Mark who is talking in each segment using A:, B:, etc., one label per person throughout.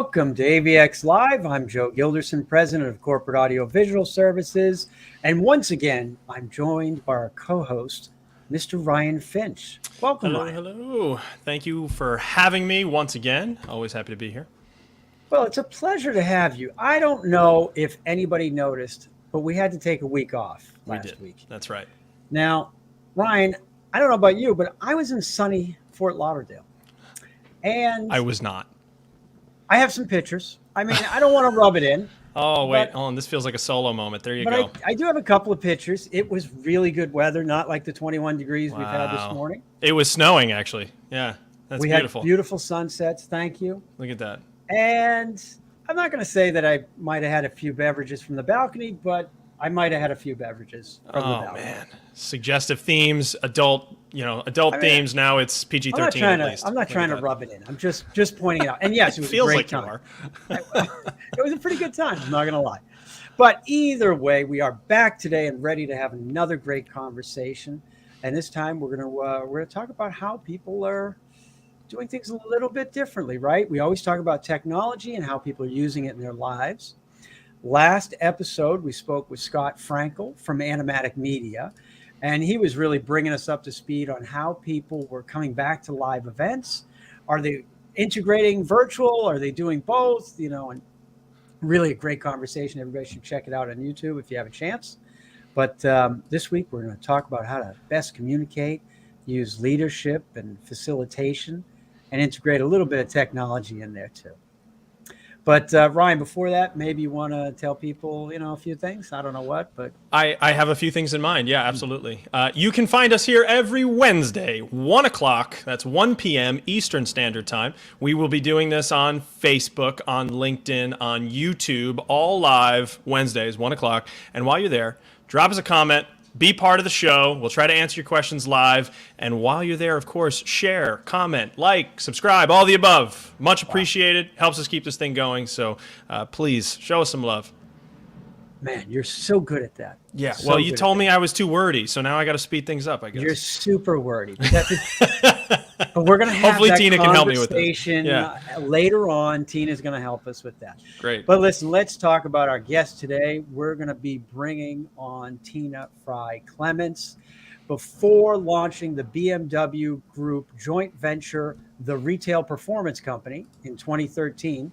A: Welcome to AVX Live. I'm Joe Gilderson, President of Corporate Audio Visual Services. And once again, I'm joined by our co-host, Mr. Ryan Finch. Welcome,
B: Hello,
A: Ryan.
B: hello. Thank you for having me once again. Always happy to be here.
A: Well, it's a pleasure to have you. I don't know if anybody noticed, but we had to take a week off last week.
B: That's right.
A: Now, Ryan, I don't know about you, but I was in sunny Fort Lauderdale. And
B: I was not.
A: I have some pictures. I mean, I don't want to rub it in.
B: Oh, wait. Hold on. This feels like a solo moment. There you go.
A: I do have a couple of pictures. It was really good weather, not like the 21 degrees we've had this morning.
B: It was snowing, actually. Yeah, that's beautiful.
A: We had beautiful sunsets. Thank you.
B: Look at that.
A: And I'm not going to say that I might have had a few beverages from the balcony, but I might have had a few beverages from the balcony. Oh, man.
B: Suggestive themes, adult themes. Now it's PG-13 at least.
A: I'm not trying to rub it in. I'm just pointing it out. And yes, it was
B: feels
A: a great
B: like
A: time.
B: You are.
A: It was a pretty good time. I'm not going to lie. But either way, we are back today and ready to have another great conversation. And this time we're going to talk about how people are doing things a little bit differently, right? We always talk about technology and how people are using it in their lives. Last episode, we spoke with Scott Frankel from Animatic Media, and he was really bringing us up to speed on how people were coming back to live events. Are they integrating virtual? Are they doing both? And really a great conversation. Everybody should check it out on YouTube if you have a chance. But this week, we're going to talk about how to best communicate, use leadership and facilitation, and integrate a little bit of technology in there too. But Ryan, before that, maybe you want to tell people, a few things. I don't know what, but
B: I have a few things in mind. Yeah, absolutely. You can find us here every Wednesday, 1 o'clock. That's 1 p.m. Eastern Standard Time. We will be doing this on Facebook, on LinkedIn, on YouTube, all live Wednesdays, 1 o'clock. And while you're there, drop us a comment. Be part of the show. We'll try to answer your questions live. And while you're there, of course, share, comment, like, subscribe, all the above. Much appreciated. Helps us keep this thing going. So please show us some love.
A: Man, you're so good at that.
B: Yeah. Well, you told me I was too wordy, so now I got to speed things up, I guess.
A: You're super wordy. But we're going to have
B: Hopefully Tina can help me with this.
A: Later on. Tina's going to help us with that.
B: Great.
A: But listen, let's talk about our guest today. We're going to be bringing on Tina Frey Clements. Before launching the BMW Group Joint Venture, the retail performance company in 2013,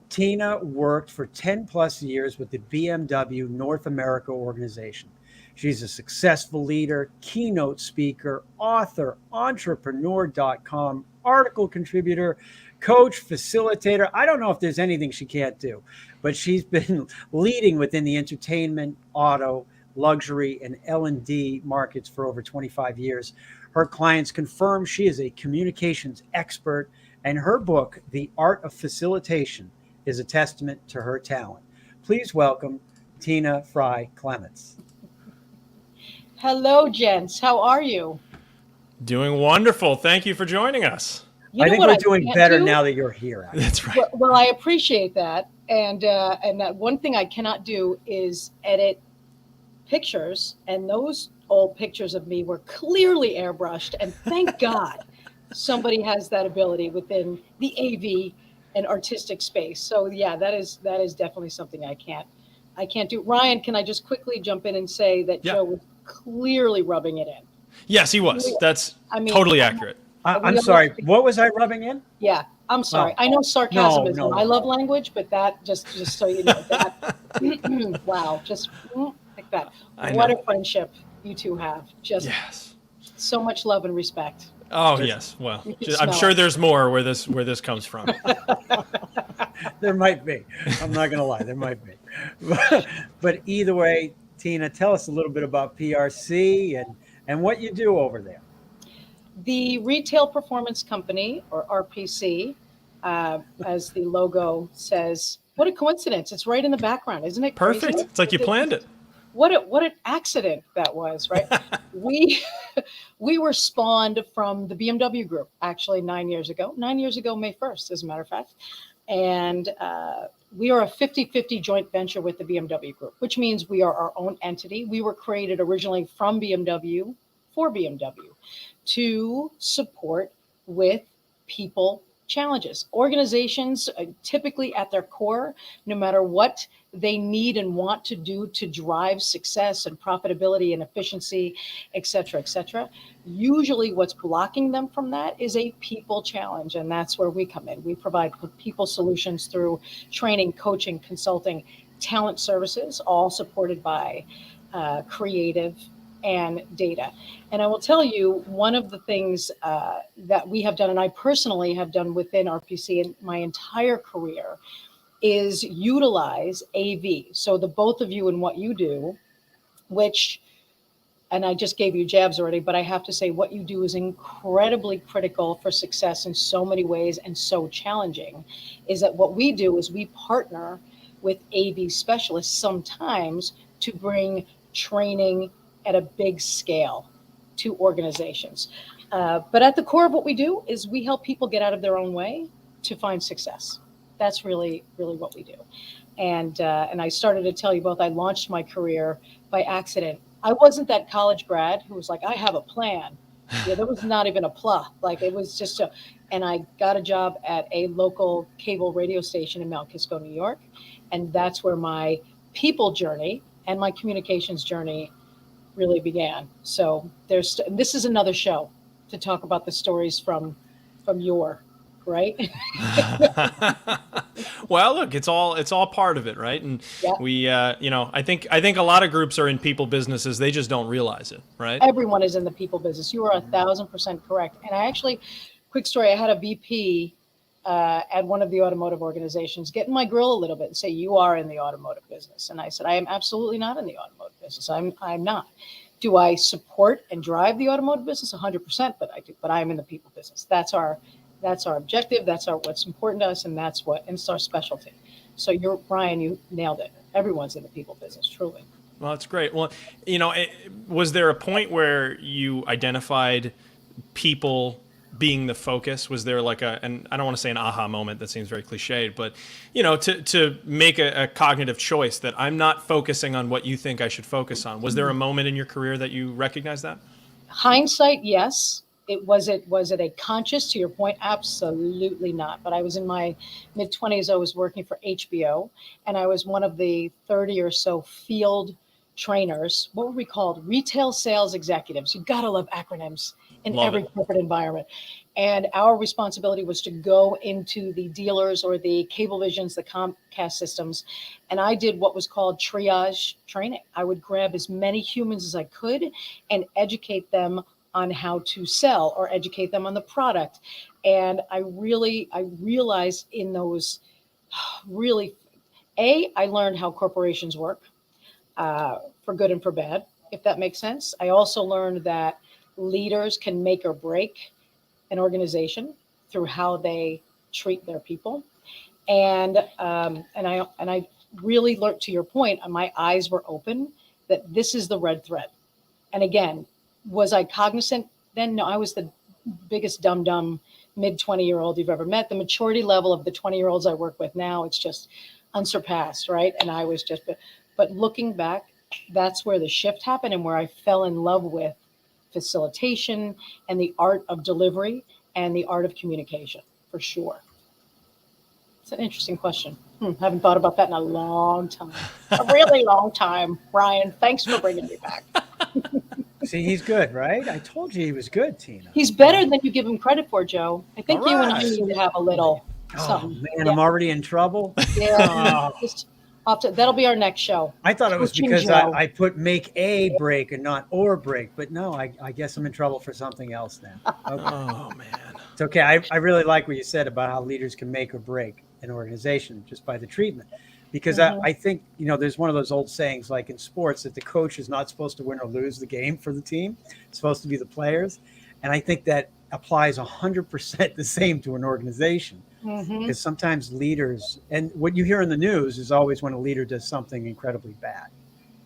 A: Tina worked for 10 plus years with the BMW North America Organization. She's a successful leader, keynote speaker, author, entrepreneur.com, article contributor, coach, facilitator. I don't know if there's anything she can't do, but she's been leading within the entertainment, auto, luxury, and L&D markets for over 25 years. Her clients confirm she is a communications expert, and her book, The Art of Facilitation, is a testament to her talent. Please welcome Tina Frey Clements.
C: Hello, gents. How are you?
B: Doing wonderful. Thank you for joining us.
A: I think we're doing better now that you're here. Actually.
B: That's right.
C: Well, I appreciate that. And that one thing I cannot do is edit pictures. And those old pictures of me were clearly airbrushed. And thank God somebody has that ability within the AV and artistic space. So yeah, that is definitely something I can't do. Ryan, can I just quickly jump in and say that Joe was clearly rubbing it in?
B: Yes, he was. That's totally accurate.
A: I'm sorry. What was I rubbing in?
C: Yeah, I'm sorry. I know sarcasm is my love language, but that just so you know that. Wow, just like that. What a friendship you two have. Just so much love and respect.
B: Oh yes, well, I'm sure there's more where this comes from.
A: There might be. I'm not going to lie. There might be. But either way, Tina, tell us a little bit about PRC and what you do over there.
C: The Retail Performance Company, or RPC, as the logo says. What a coincidence. It's right in the background. Isn't it crazy?
B: Perfect. It's like you planned it.
C: What an accident that was, right? we were spawned from the BMW Group, actually 9 years ago. 9 years ago, May 1st, as a matter of fact. And we are a 50-50 joint venture with the BMW Group, which means we are our own entity. We were created originally from BMW for BMW to support with people challenges. Organizations typically at their core, no matter what they need and want to do to drive success and profitability and efficiency, et cetera, usually what's blocking them from that is a people challenge. And that's where we come in. We provide people solutions through training, coaching, consulting, talent services, all supported by creative and data. And I will tell you, one of the things that we have done, and I personally have done within RPC in my entire career, is utilize AV. So the both of you and what you do, which, and I just gave you jabs already, but I have to say what you do is incredibly critical for success in so many ways and so challenging, is that what we do is we partner with AV specialists sometimes to bring training at a big scale to organizations. But at the core of what we do is we help people get out of their own way to find success. That's really, really what we do. And I started to tell you both, I launched my career by accident. I wasn't that college grad who was like, I have a plan. Yeah, there was not even a plot. Like it was just and I got a job at a local cable radio station in Mount Kisco, New York. And that's where my people journey and my communications journey really began. So this is another show to talk about the stories from your, right?
B: Well, look, it's all part of it, right? And
C: Yeah.
B: we, I think a lot of groups are in people businesses. They just don't realize it, right?
C: Everyone is in the people business. You are 1,000% correct. And I actually, quick story, I had a VP at one of the automotive organizations get in my grill a little bit and say, you are in the automotive business. And I said, I am absolutely not in the automotive business. I'm not. Do I support and drive the automotive business? 100%, but I do. But I am in the people business. That's our objective. That's what's important to us, and it's our specialty. So Brian, you nailed it. Everyone's in the people business, truly.
B: Well, that's great. Well, was there a point where you identified people being the focus? Was there like and I don't want to say an aha moment, that seems very cliched, but to make a cognitive choice that I'm not focusing on what you think I should focus on. Was there a moment in your career that you recognized that?
C: Hindsight, yes. Was it a conscious, to your point? Absolutely not. But I was in my mid-20s. I was working for HBO, and I was one of the 30 or so field trainers. What were we called? Retail sales executives. You gotta love acronyms in every corporate environment. And our responsibility was to go into the dealers or the Cablevisions, the Comcast systems. And I did what was called triage training. I would grab as many humans as I could and educate them on how to sell or educate them on the product. And I realized in those I learned how corporations work for good and for bad, if that makes sense. I also learned that leaders can make or break an organization through how they treat their people. And I really learned, to your point, my eyes were open that this is the red thread. And again, was I cognizant then? No, I was the biggest dumb mid-20-year-old you've ever met. The maturity level of the 20-year-olds I work with now, it's just unsurpassed, right? And I was but looking back, that's where the shift happened and where I fell in love with facilitation and the art of delivery and the art of communication, for sure. It's an interesting question. Haven't thought about that in a long time. A really long time. Brian, thanks for bringing me back.
A: See, he's good, right? I told you he was good, Tina.
C: He's better than you give him credit for, Joe. I think you and I need to have a little something.
A: Man, yeah. I'm already in trouble.
C: Yeah, that'll be our next show.
A: I thought it was because I put make a break and not or break, but no, I guess I'm in trouble for something else now. Okay.
B: Oh, man.
A: It's okay. I really like what you said about how leaders can make or break an organization just by the treatment. Because I think, there's one of those old sayings like in sports that the coach is not supposed to win or lose the game for the team. It's supposed to be the players. And I think that applies 100% the same to an organization. Because sometimes leaders, and what you hear in the news is always when a leader does something incredibly bad.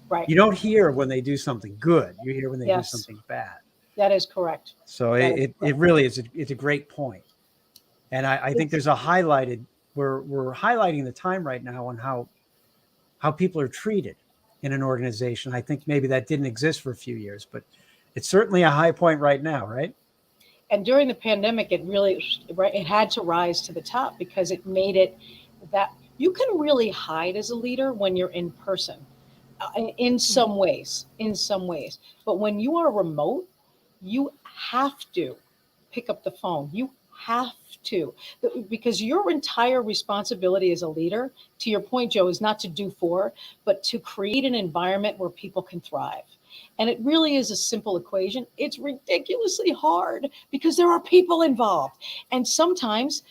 C: Right.
A: You don't hear when they do something good. You hear when they do something bad.
C: That is correct.
A: So it really is. It's a great point. And I think there's a highlighted, we're highlighting the time right now on how people are treated in an organization. I think maybe that didn't exist for a few years, but it's certainly a high point right now, right?
C: And during the pandemic, it had to rise to the top because it made it that you can really hide as a leader when you're in person, in some ways, But when you are remote, you have to pick up the phone. You have to, because your entire responsibility as a leader, to your point, Joe, is not to do for, but to create an environment where people can thrive. And it really is a simple equation. It's ridiculously hard because there are people involved. And sometimes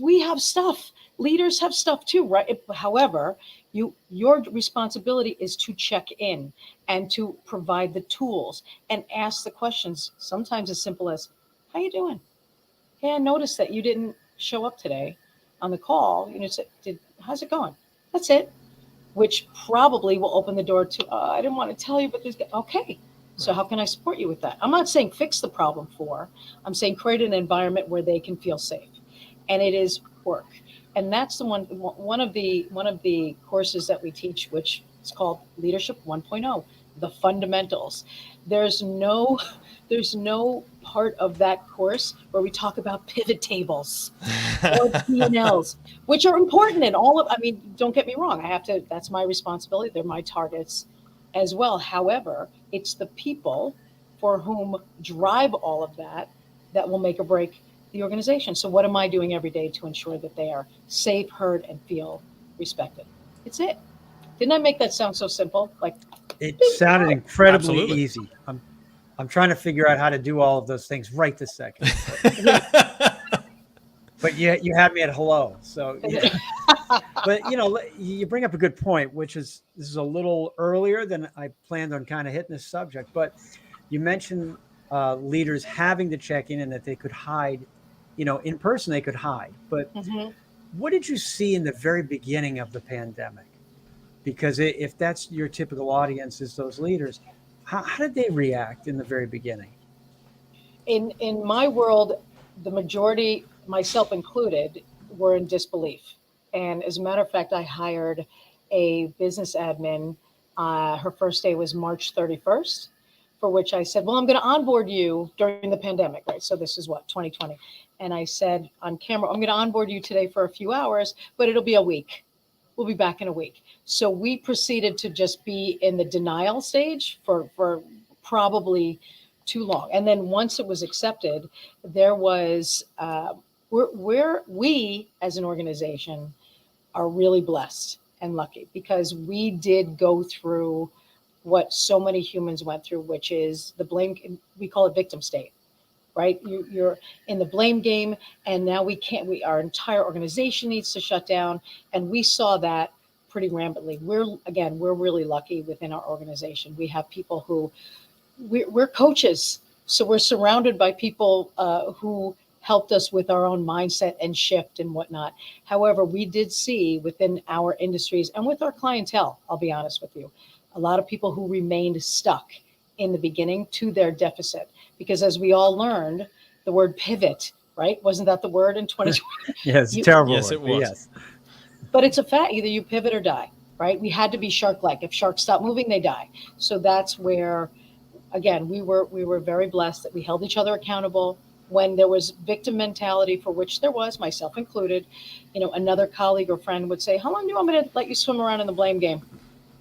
C: we have stuff. Leaders have stuff too, right? However, your responsibility is to check in and to provide the tools and ask the questions, sometimes as simple as, how you doing? Hey, I noticed that you didn't show up today on the call. How's it going? That's it. Which probably will open the door to, I didn't want to tell you, but okay. So how can I support you with that? I'm not saying fix the problem I'm saying create an environment where they can feel safe. And it is work. And that's one of the courses that we teach, which is called Leadership 1.0, the fundamentals. There's no part of that course where we talk about pivot tables or P&Ls, which are important in don't get me wrong. That's my responsibility. They're my targets as well. However, it's the people for whom drive all of that will make or break the organization. So what am I doing every day to ensure that they are safe, heard, and feel respected? It's it. Didn't I make that sound so simple?
A: It sounded incredibly
B: Absolutely.
A: easy. I'm trying to figure out how to do all of those things right this second. But you had me at hello. So, yeah. But you bring up a good point, which is this is a little earlier than I planned on kind of hitting this subject. But you mentioned leaders having to check in and that they could hide. In person they could hide. But what did you see in the very beginning of the pandemic? Because if that's your typical audience is those leaders, how did they react in the very beginning?
C: In my world, the majority, myself included, were in disbelief. And as a matter of fact, I hired a business admin. Her first day was March 31st, for which I said, well, I'm going to onboard you during the pandemic, right? So this is 2020. And I said on camera, I'm going to onboard you today for a few hours, but it'll be a week. We'll be back in a week. So we proceeded to just be in the denial stage for probably too long. And then once it was accepted, there was, we as an organization are really blessed and lucky because we did go through what so many humans went through, which is the blame, we call it victim state, right? You're in the blame game, and now our entire organization needs to shut down. And we saw that pretty rampantly. We're really lucky within our organization. We have people who, we're coaches. So we're surrounded by people who helped us with our own mindset and shift and whatnot. However, we did see within our industries and with our clientele, I'll be honest with you, a lot of people who remained stuck in the beginning to their deficit. Because as we all learned, the word pivot, right? Wasn't that the word in 2020?
A: Yes, terrible.
B: Yes, it was.
A: Yes.
C: But it's a fact. Either you pivot or die, right? We had to be shark-like. If sharks stop moving, they die. So that's where, again, we were very blessed that we held each other accountable. When there was victim mentality, for which there was, myself included, another colleague or friend would say, how long do you want me to let you swim around in the blame game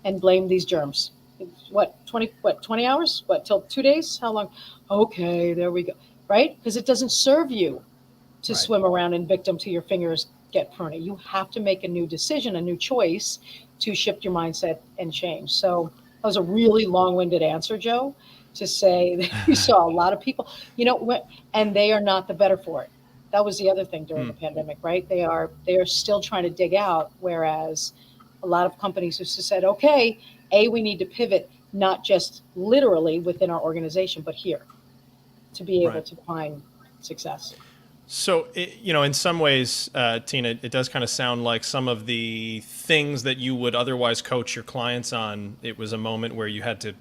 C: and blame these germs? 20 hours? Till 2 days? How long? Okay, there we go. Right? Because it doesn't serve you to swim around in victim till your fingers get pruny. You have to make a new decision, a new choice to shift your mindset and change. So that was a really long-winded answer, Joe, to say that we saw a lot of people, and they are not the better for it. That was the other thing during the pandemic, right? They are still trying to dig out, whereas a lot of companies have said, okay, we need to pivot, not just literally within our organization, but here to be able to find success.
B: So, in some ways, Tina, it does kind of sound like some of the things that you would otherwise coach your clients on, it was a moment where you had to,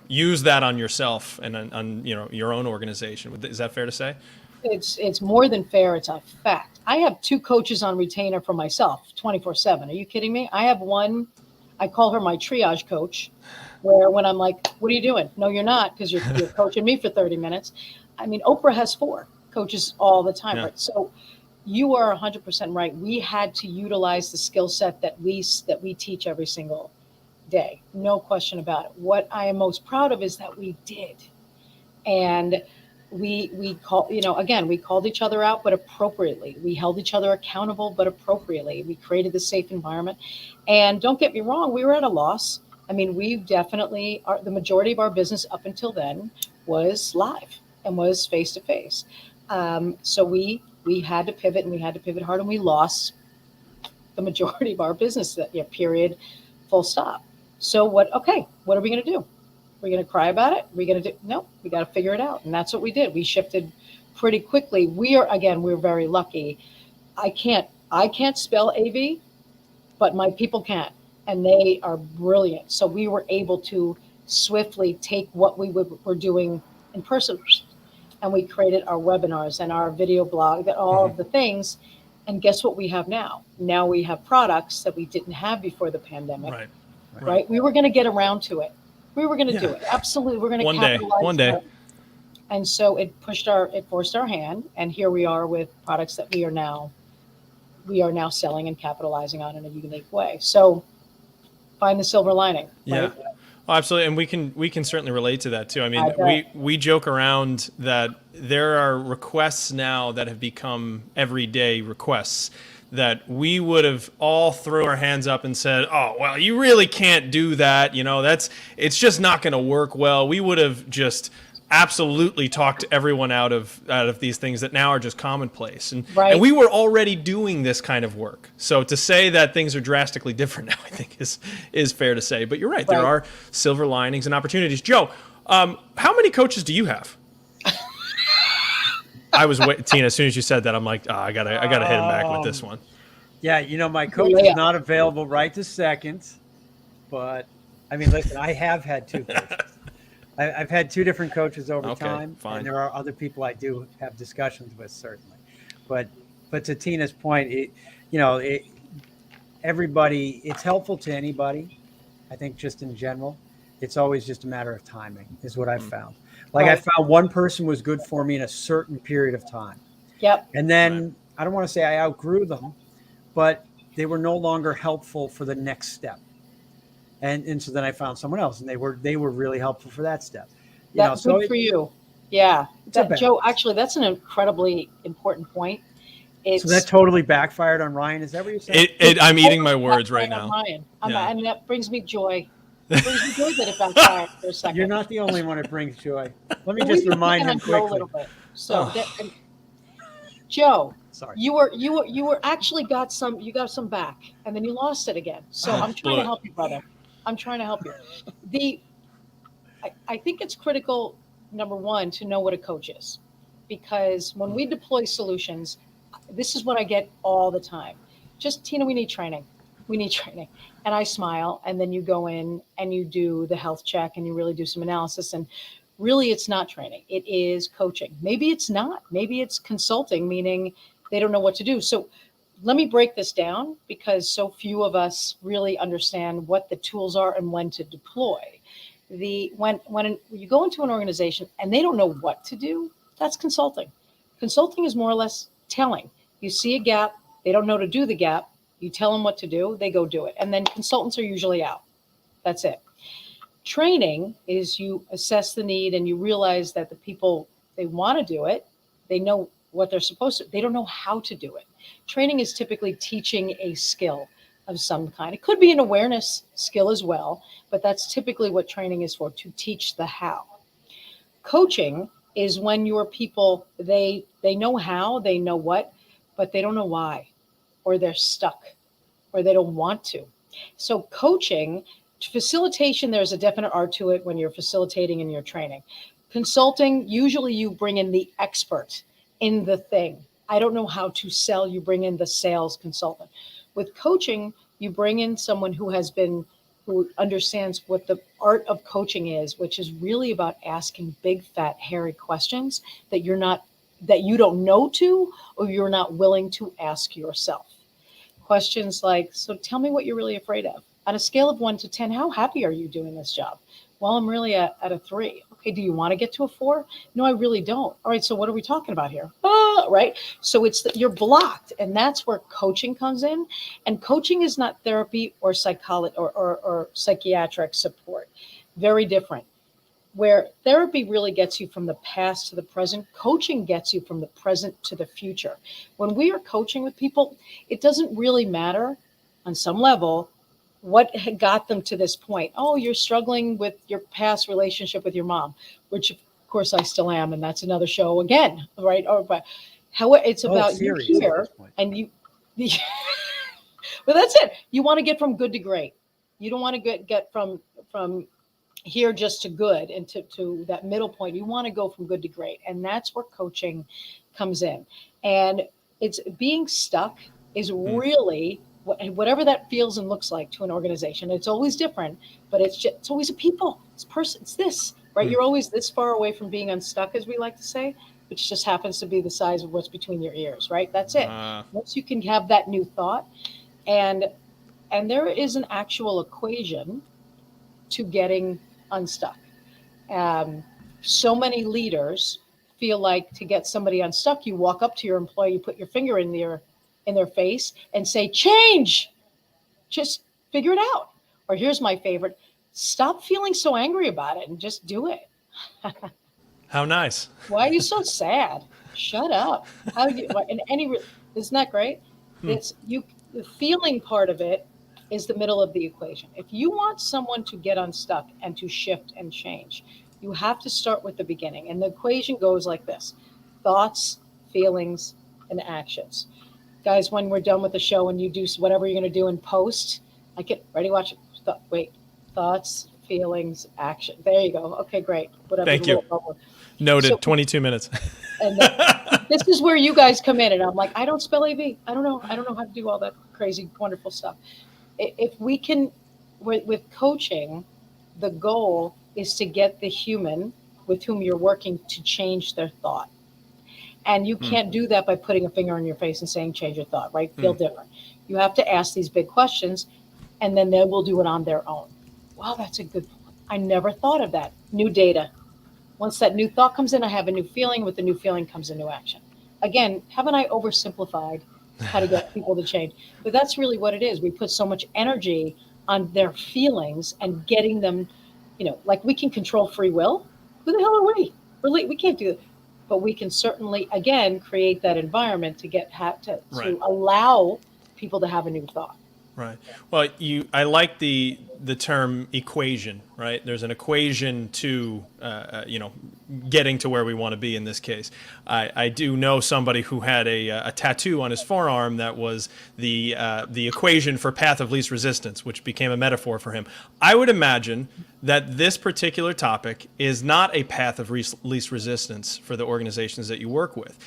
B: use that on yourself and on your own organization. Is that fair to say?
C: It's more than fair. It's a fact. I have 2 coaches on retainer for myself 24/7. Are you kidding me? I have one, I call her my triage coach, where when I'm like, what are you doing? No, you're not, because you're coaching me for 30 minutes. I mean, Oprah has 4 coaches all the time,
B: Yeah.
C: right? So you are 100% right. We had to utilize the skill set that we teach every single day. No question about it. What I am most proud of is that we did. And we call, again, we called each other out, but appropriately. We held each other accountable, but appropriately. We created the safe environment. And don't get me wrong, we were at a loss. I mean, we definitely are. The majority of our business up until then was live and was face to face. So we had to pivot, and we had to pivot hard, and we lost the majority of our business that period, full stop. So what are we going to do? We're going to cry about it. We're going to do, no, we got to figure it out. And that's what we did. We shifted pretty quickly. We're very lucky. I can't spell AV, but my people can, and they are brilliant. So we were able to swiftly take what we were doing in person, and we created our webinars and our video blog, that all of the things. And guess what we have now? Now we have products that we didn't have before the pandemic. Right? We were going to get around to it. We were going to do it. Absolutely. We're going to capitalize
B: one day.
C: And so it forced our hand, and here we are with products that we are now selling and capitalizing on in a unique way. So find the silver lining.
B: Yeah.
C: Right?
B: Oh, absolutely. And we can certainly relate to that too. I mean, we joke around that there are requests now that have become everyday requests that we would have all threw our hands up and said, oh, well, you really can't do that. It's just not going to work well. We would have just absolutely talked everyone out of these things that now are just commonplace. And we were already doing this kind of work. So to say that things are drastically different now, I think is fair to say. But you're right. There are silver linings and opportunities. Joe, how many coaches do you have? Tina, as soon as you said that, I'm like, I gotta hit him back with this one.
A: Yeah, my coach is not available right this second, but I mean, listen, I have had 2 coaches. I've had 2 different coaches over time, and there are other people I do have discussions with, certainly. But to Tina's point, everybody, it's helpful to anybody. I think just in general, it's always just a matter of timing, is what I've found. Like I found one person was good for me in a certain period of time.
C: Yep.
A: And then I don't want to say I outgrew them, but they were no longer helpful for the next step. And so then I found someone else, and they were really helpful for that step.
C: That's good for you. Yeah. Joe, actually, that's an incredibly important point.
A: So that totally backfired on Ryan. Is that what you're saying?
B: I'm eating my words right now.
C: Ryan. And that brings me joy. It brings me joy that it backfired for a second.
A: You're not the only one it brings joy. Let me just remind him quickly.
C: A little bit. So, Joe, sorry, you were actually got some back, and then you lost it again. So I'm trying to help you, brother. I'm trying to help you. I think it's critical, number one, to know what a coach is, because when we deploy solutions, this is what I get all the time. Just, Tina, we need training. We need training. And I smile, and then you go in and you do the health check, and you really do some analysis. And really, it's not training. It is coaching. Maybe it's not. Maybe it's consulting, meaning they don't know what to do. So let me break this down, because so few of us really understand what the tools are and when to deploy. When you go into an organization and they don't know what to do, that's consulting. Consulting is more or less telling. You see a gap, they don't know to do the gap, you tell them what to do, they go do it. And then consultants are usually out. That's it. Training is you assess the need and you realize that the people, they want to do it, they know what they're supposed to, they don't know how to do it. Training is typically teaching a skill of some kind. It could be an awareness skill as well, but that's typically what training is for, to teach the how. Coaching is when your people, they know how, they know what, but they don't know why, or they're stuck, or they don't want to. So coaching, facilitation, there's a definite art to it when you're facilitating and you're training. Consulting, usually you bring in the expert in the thing. I don't know how to sell, you bring in the sales consultant. With coaching, you bring in someone who understands what the art of coaching is, which is really about asking big, fat, hairy questions that you don't know to, or you're not willing to ask yourself. Questions like, so tell me what you're really afraid of. On a scale of 1 to 10, how happy are you doing this job? Well, I'm really at a 3. Okay, do you want to get to a 4? No, I really don't. All right, so what are we talking about here? Right? So you're blocked, and that's where coaching comes in. And coaching is not therapy or psychology or psychiatric support. Very different. Where therapy really gets you from the past to the present, coaching gets you from the present to the future. When we are coaching with people, it doesn't really matter on some level what had got them to this point. Oh, you're struggling with your past relationship with your mom, which of course I still am, and that's another show again, right? Or but how it's about you here and you. But that's it. You want to get from good to great. You don't want to get from here just to good and to that middle point. You want to go from good to great, and that's where coaching comes in. And it's being stuck is really whatever that feels and looks like to an organization. It's always different, but it's always a people. It's person. It's this, right? You're always this far away from being unstuck, as we like to say, which just happens to be the size of what's between your ears, right? That's it. Once you can have that new thought, and there is an actual equation to getting unstuck. So many leaders feel like to get somebody unstuck, you walk up to your employee, you put your finger in their face and say, change, just figure it out. Or here's my favorite, stop feeling so angry about it and just do it.
B: How nice.
C: Why are you so sad? Shut up. Isn't that great? It's the feeling part of it is the middle of the equation. If you want someone to get unstuck and to shift and change, you have to start with the beginning. And the equation goes like this: thoughts, feelings, and actions. Guys, when we're done with the show and you do whatever you're going to do in post, I get ready, watch it. Thoughts, feelings, action. There you go. Okay, great. Whatever.
B: Thank you. Noted. So, 22 minutes. And
C: this is where you guys come in, and I'm like, I don't spell AV. I don't know how to do all that crazy, wonderful stuff. If we can, with coaching, the goal is to get the human with whom you're working to change their thought. And you can't do that by putting a finger in your face and saying, change your thought, right? Feel different. You have to ask these big questions, and then they will do it on their own. Wow, that's a good point. I never thought of that. New data. Once that new thought comes in, I have a new feeling. With the new feeling comes a new action. Again, haven't I oversimplified how to get people to change? But that's really what it is. We put so much energy on their feelings and getting them, like we can control free will. Who the hell are we? We can't do it. But we can certainly, again, create that environment to allow people to have a new thought.
B: Right. Well, I like the term equation, right? There's an equation to, getting to where we want to be in this case. I do know somebody who had a tattoo on his forearm that was the equation for path of least resistance, which became a metaphor for him. I would imagine that this particular topic is not a path of least resistance for the organizations that you work with.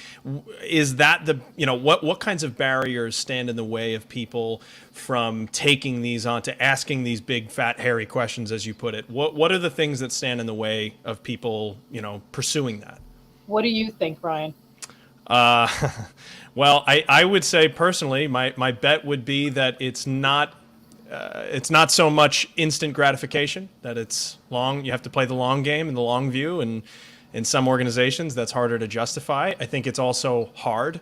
B: Is that what kinds of barriers stand in the way of people from taking these on, to asking these big, fat, hairy questions, as you put it? What are the things that stand in the way of people, pursuing that?
C: What do you think, Ryan?
B: Well, I would say personally, my bet would be that it's not so much instant gratification, that it's long. You have to play the long game and the long view, and in some organizations that's harder to justify. I think it's also hard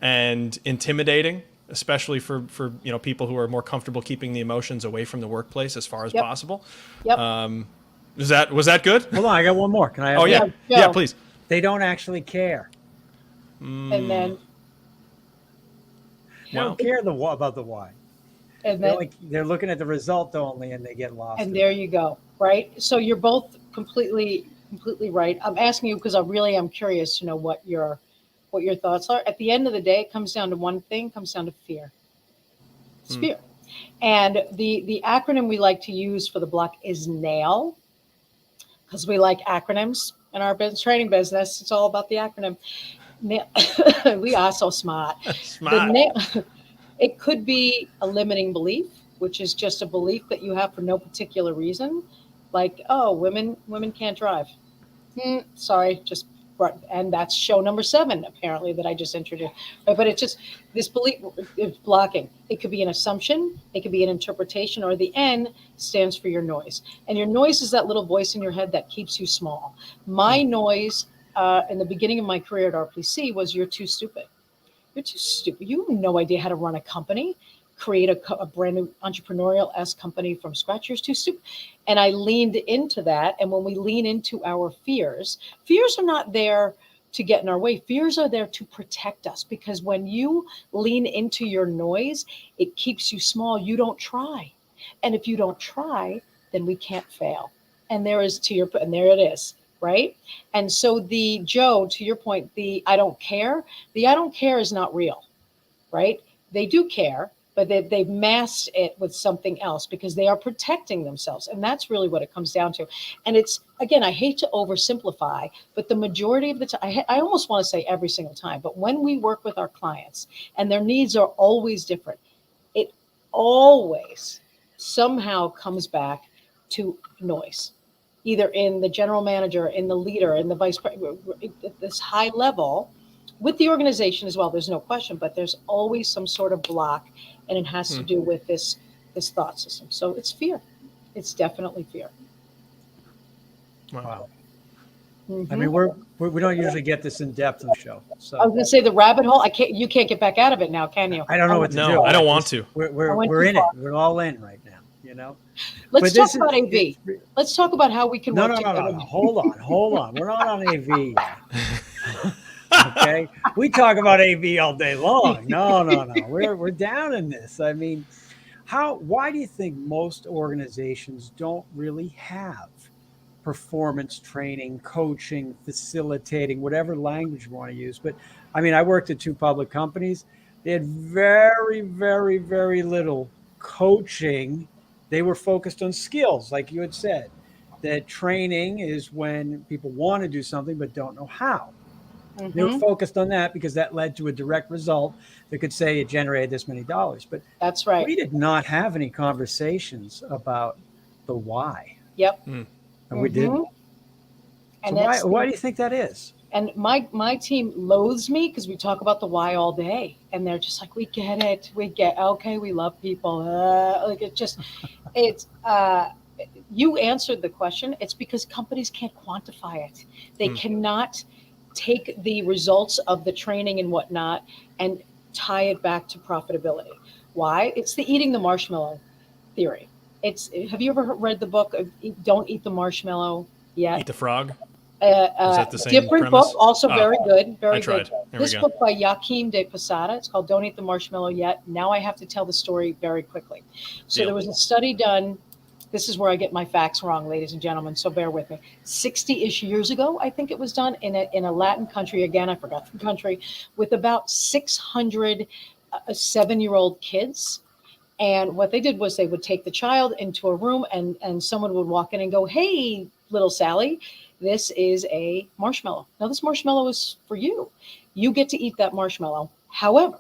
B: and intimidating, especially for people who are more comfortable keeping the emotions away from the workplace as far as possible.
C: Yep.
B: Was that good?
A: Hold on, I got one more. Can I have
B: one? Yeah, please.
A: They don't actually care.
C: And then
A: they don't care about the why.
C: And then
A: they're looking at the result only, and they get lost.
C: And there you go. Right. So you're both completely right. I'm asking you because I really am curious to know what your thoughts are. At the end of the day, it comes down to one thing, comes down to fear. It's fear. And the acronym we like to use for the block is NAIL, because we like acronyms in our business training business. It's all about the acronym. We are so smart. It could be a limiting belief, which is just a belief that you have for no particular reason. Like, oh, women can't drive. Sorry, just And that's show number 7, apparently, that I just introduced. Right? But it's just this belief is blocking. It could be an assumption, it could be an interpretation, or the N stands for your noise. And your noise is that little voice in your head that keeps you small. My noise in the beginning of my career at RPC was, you're too stupid. You're too stupid. You have no idea how to run a company, create a brand new entrepreneurial-esque company from scratch. You're too stupid. And I leaned into that. And when we lean into our fears are not there to get in our way. Fears are there to protect us, because when you lean into your noise, it keeps you small. You don't try. And if you don't try, then we can't fail. And there is and there it is. Right. And so Joe, to your point, the I don't care is not real. Right. They do care, but they've masked it with something else because they are protecting themselves. And that's really what it comes down to. And it's, again, I hate to oversimplify, but the majority of the time, I almost want to say every single time, but when we work with our clients and their needs are always different, it always somehow comes back to noise. Either in the general manager, in the leader, in the vice president, at this high level, with the organization as well, there's no question, but there's always some sort of block, and it has to do with this thought system. So it's fear. It's definitely fear.
A: Wow.
C: Mm-hmm.
A: I mean, we don't usually get this in depth in the show. So
C: I was going to say the rabbit hole. You can't get back out of it now, can you?
A: I don't know what to do.
B: No, I don't want to.
A: We're in it. We're all in right now. You know.
C: Let's talk about AV. Let's talk about how we can work together.
A: No. Hold on. We're not on AV yet. Okay, we talk about AV all day long. No. We're down in this. I mean, why do you think most organizations don't really have performance training, coaching, facilitating, whatever language you want to use? But I mean, I worked at 2 public companies. They had very, very, very little coaching. They were focused on skills, like you had said. That training is when people want to do something but don't know how. Mm-hmm. They were focused on that because that led to a direct result that could say it generated this many dollars. But
C: that's right.
A: We did not have any conversations about the why.
C: Yep.
A: And we didn't.
C: And
A: so why do you think that is?
C: And my team loathes me because we talk about the why all day, and they're just like, we get it. Okay, we love people. You answered the question. It's because companies can't quantify it. They cannot take the results of the training and whatnot and tie it back to profitability. Why? It's the eating the marshmallow theory. Have you ever read the book of Don't Eat the Marshmallow Yet?
B: Eat the Frog?
C: Is that the same different premise? Book, also very good. Very good. This book by Joaquim de Posada, it's called Don't Eat the Marshmallow Yet. Now I have to tell the story very quickly. So there was a study done. This is where I get my facts wrong, ladies and gentlemen, so bear with me. 60-ish years ago, I think it was done in a Latin country, again, I forgot the country, with about 600 7-year-old kids. And what they did was they would take the child into a room and someone would walk in and go, hey, little Sally, this is a marshmallow. Now, this marshmallow is for you. You get to eat that marshmallow. However,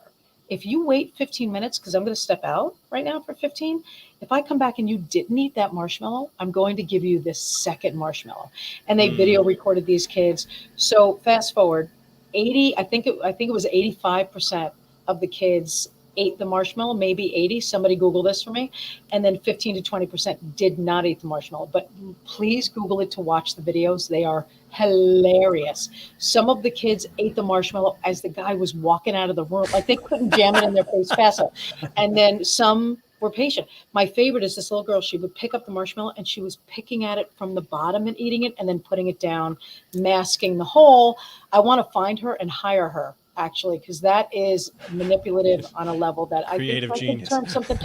C: if you wait 15 minutes, because I'm going to step out right now for 15, if I come back and you didn't eat that marshmallow, I'm going to give you this second marshmallow. And they video recorded these kids. So fast forward, I think it was 85% of the kids ate the marshmallow, maybe 80. Somebody Google this for me. And then 15 to 20% did not eat the marshmallow. But please Google it to watch the videos. They are hilarious. Some of the kids ate the marshmallow as the guy was walking out of the room. Like they couldn't jam it in their face fast enough. And then some were patient. My favorite is this little girl. She would pick up the marshmallow and she was picking at it from the bottom and eating it and then putting it down, masking the hole. I want to find her and hire her, actually, because that is manipulative on a level that
B: creative
C: I think
B: genius.
C: Term something.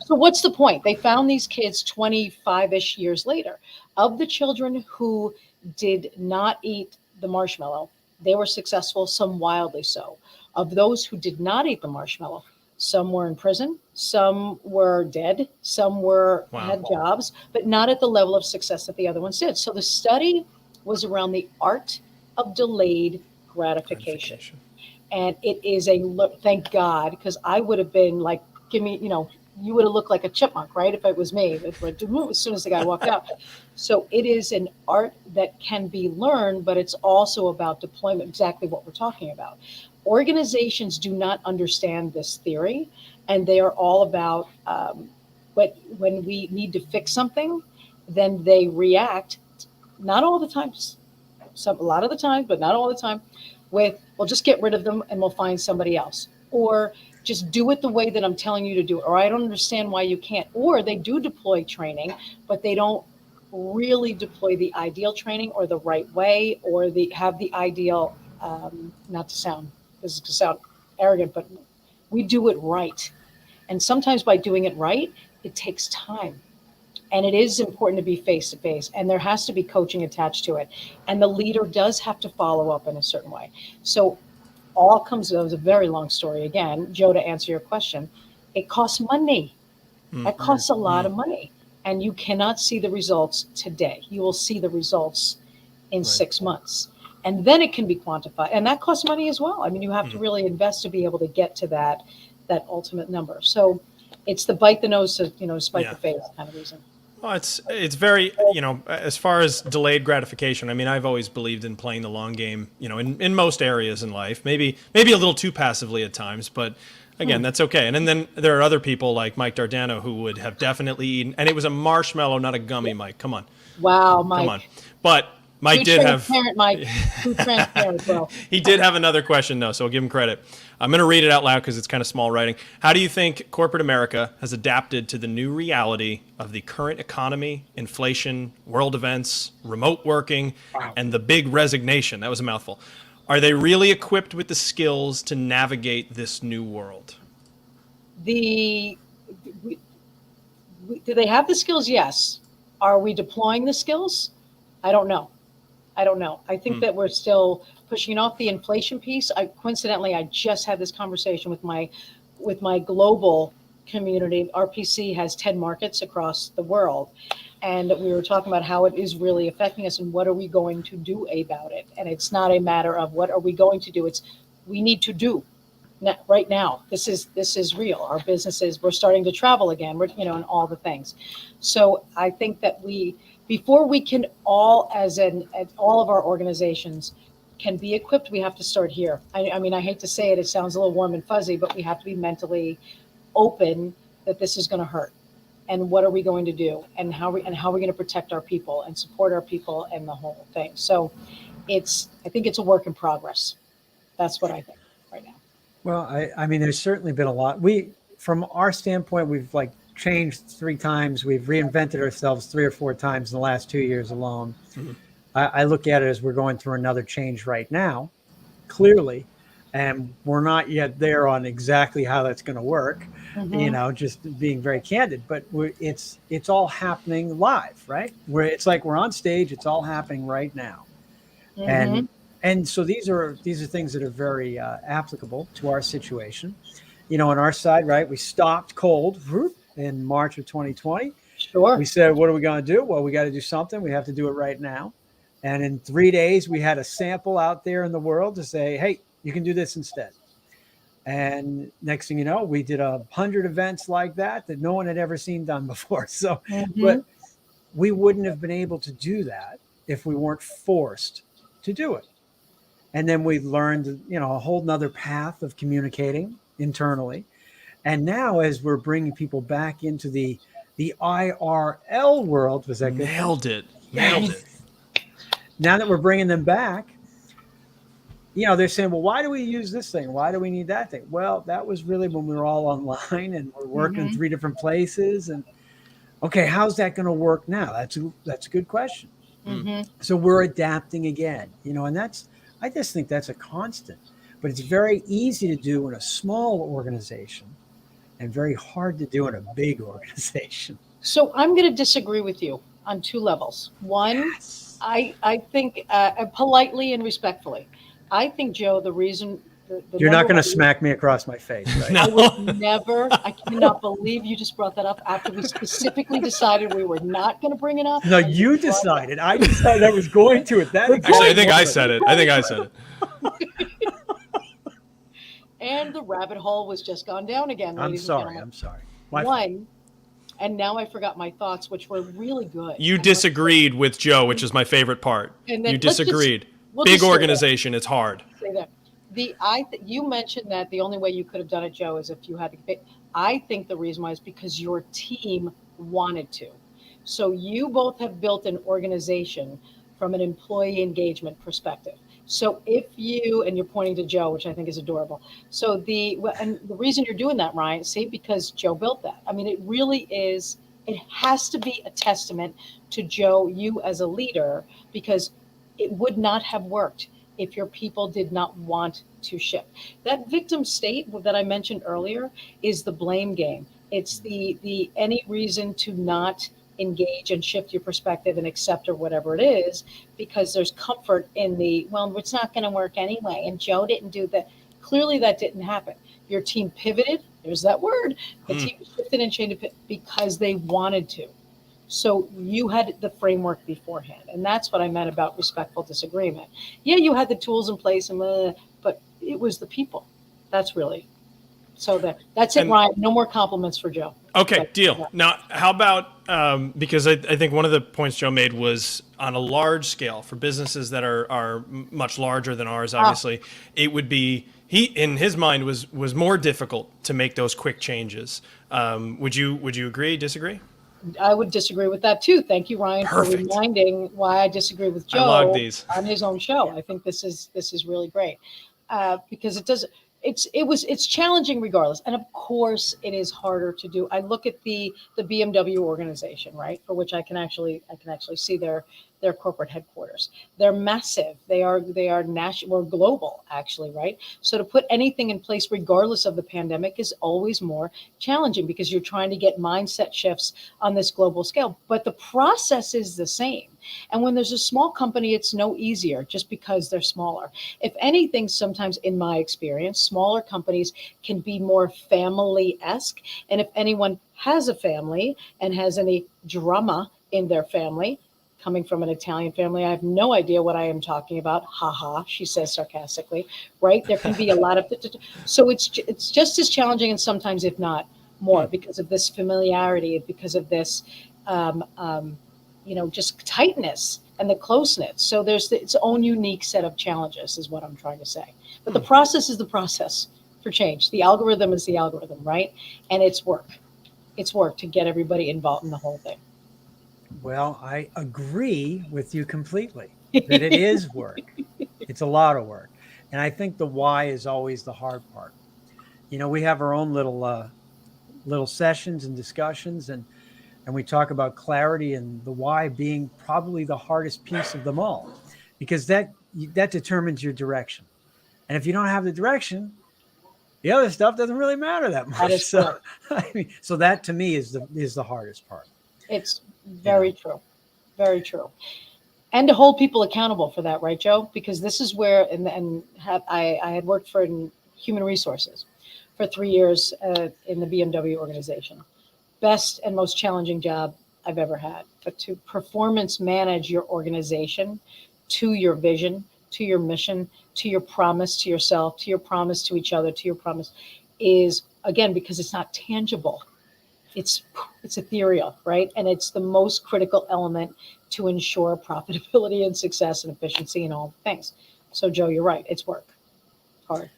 C: So what's the point? They found these kids 25-ish years later. Of the children who did not eat the marshmallow, they were successful, some wildly so. Of those who did not eat the marshmallow, some were in prison, some were dead, some had jobs, but not at the level of success that the other ones did. So the study was around the art of delayed gratification. And it is thank God, because I would have been like, give me, you would have looked like a chipmunk, right? If it was me, as soon as the guy walked out. So it is an art that can be learned, but it's also about deployment, exactly what we're talking about. Organizations do not understand this theory, and they are all about, but when we need to fix something, then they react, not all the time, a lot of the time, but not all the time, with, well, just get rid of them and we'll find somebody else. Or just do it the way that I'm telling you to do it. Or I don't understand why you can't. Or they do deploy training, but they don't really deploy the ideal training or the right way, or have the ideal, not to sound, this is to sound arrogant, but we do it right. And sometimes by doing it right, it takes time. And it is important to be face to face, and there has to be coaching attached to it. And the leader does have to follow up in a certain way. So all comes, it was a very long story again, Joe, to answer your question. It costs money. That costs a lot of money. And you cannot see the results today. You will see the results in 6 months. And then it can be quantified. And that costs money as well. I mean, you have to really invest to be able to get to that ultimate number. So it's the bite the nose to, spite the face kind of reason.
B: Well, it's very, as far as delayed gratification, I mean, I've always believed in playing the long game, in most areas in life, maybe a little too passively at times, but again, that's okay. And then there are other people like Mike Dardano who would have definitely eaten, and it was a marshmallow, not a gummy, Mike. Come on.
C: Wow, Mike.
B: Come on. But Mike did have.
C: Mike. Too transparent, bro.
B: He did have another question, though, so I'll give him credit. I'm going to read it out loud because it's kind of small writing. How do you think corporate America has adapted to the new reality of the current economy, inflation, world events, remote working, and the big resignation? That was a mouthful. Are they really equipped with the skills to navigate this new world?
C: Do they have the skills? Yes. Are we deploying the skills? I don't know. I think that we're still pushing off the inflation piece. Coincidentally, I just had this conversation with my global community. RPC has 10 markets across the world. And we were talking about how it is really affecting us and what are we going to do about it. And it's not a matter of what are we going to do. It's we need to do right now. This is real. Our businesses, we're starting to travel again, and all the things. So I think that before we can all, as all of our organizations can be equipped, we have to start here. I mean, I hate to say it, it sounds a little warm and fuzzy, but we have to be mentally open that this is going to hurt. And what are we going to do? And how are we going to protect our people and support our people and the whole thing? So I think it's a work in progress. That's what I think right now.
A: Well, I mean, there's certainly been a lot. From our standpoint, we've changed 3 times. We've reinvented ourselves 3 or 4 times in the last 2 years alone. Mm-hmm. I look at it as we're going through another change right now, clearly, and we're not yet there on exactly how that's going to work. Mm-hmm. Just being very candid, but it's all happening live, right? It's like we're on stage. It's all happening right now, mm-hmm. and so these are things that are very applicable to our situation. On our side, right? We stopped cold in March of 2020.
C: Sure.
A: We said, what are we going to do? Well, we got to do something. We have to do it right now. And in 3 days, we had a sample out there in the world to say, hey, you can do this instead. And next thing you know, we did 100 events like that no one had ever seen done before. So, mm-hmm. But we wouldn't have been able to do that if we weren't forced to do it. And then we learned, a whole nother path of communicating internally. And now as we're bringing people back into the IRL world, was that good?
B: Nailed it.
A: Now that we're bringing them back, they're saying, well, why do we use this thing? Why do we need that thing? Well, that was really when we were all online and we're working in 3 different places. And okay, how's that going to work now? That's a good question. Mm-hmm. So we're adapting again, and I just think that's a constant, but it's very easy to do in a small organization and very hard to do in a big organization.
C: So I'm going to disagree with you on 2 levels. One, yes. I think politely and respectfully, I think, Joe, the reason
A: you're not going to smack me across my face, right?
C: No. I would never. I cannot believe you just brought that up after we specifically decided we were not going to bring it up.
A: No, you decided. I decided I was going to it.
B: Actually, I think I said it.
C: And the rabbit hole was just gone down again.
A: I'm sorry.
C: One, and now I forgot my thoughts, which were really good.
B: You disagreed with Joe, which is my favorite part.
C: And then
B: You disagreed.
C: we'll
B: Big
C: just say
B: organization, it's hard.
C: say that. You mentioned that the only way you could have done it, Joe, is if you had to. I think the reason why is because your team wanted to. So you both have built an organization from an employee engagement perspective. So if you, and you're pointing to Joe, which I think is adorable. So and the reason you're doing that, Ryan, see, because Joe built that. I mean, it really is, it has to be a testament to Joe, you as a leader, because it would not have worked if your people did not want to shift. That victim state that I mentioned earlier is the blame game. It's the any reason to not engage and shift your perspective and accept or whatever it is, because there's comfort in well, it's not going to work anyway. And Joe didn't do that. Clearly that didn't happen. Your team pivoted. There's that word. The team shifted and changed because they wanted to. So you had the framework beforehand. And that's what I meant about respectful disagreement. Yeah, you had the tools in place, but it was the people. That's really. So that's it, Ryan. No more compliments for Joe.
B: Okay,
C: But,
B: deal.
C: yeah.
B: Now, how about, because I think one of the points Joe made was on a large scale for businesses that are much larger than ours, obviously, it would be, in his mind, was more difficult to make those quick changes. Would you agree, disagree?
C: I would disagree with that too. Thank you, Ryan,
B: Perfect.
C: for reminding why I disagree with
B: I love
C: Joe
B: these.
C: on his own show. I think this is really great because it's challenging regardless, and of course it is harder to do. I look at the BMW organization, right, for which I can actually see their corporate headquarters. They're massive. They are national or global, actually, right? So to put anything in place, regardless of the pandemic, is always more challenging because you're trying to get mindset shifts on this global scale. But the process is the same. And when there's a small company, it's no easier just because they're smaller. If anything, sometimes in my experience, smaller companies can be more family-esque. And if anyone has a family and has any drama in their family, coming from an Italian family, I have no idea what I am talking about. Ha ha, she says sarcastically, right? There can be a lot of, so it's just as challenging and sometimes, if not more, because of this familiarity, because of this, just tightness and the close-knit. So there's its own unique set of challenges is what I'm trying to say. But the process is the process for change. The algorithm is the algorithm, right? And it's work. It's work to get everybody involved in the whole thing.
A: Well, I agree with you completely that it is work. It's a lot of work. And I think the why is always the hard part. We have our own little sessions and discussions, and we talk about clarity and the why being probably the hardest piece of them all, because that determines your direction. And if you don't have the direction, the other stuff doesn't really matter that much.
C: That is
A: so, so that to me is the hardest part.
C: It's very true. Very true. And to hold people accountable for that, right, Joe? Because this is where, I had worked for human resources for 3 years in the BMW organization. Best and most challenging job I've ever had. But to performance manage your organization to your vision, to your mission, to your promise to yourself, to your promise to each other, to your promise is, again, because it's not tangible. It's ethereal, right? And it's the most critical element to ensure profitability and success and efficiency and all the things. So, Joe, you're right. It's work. Hard.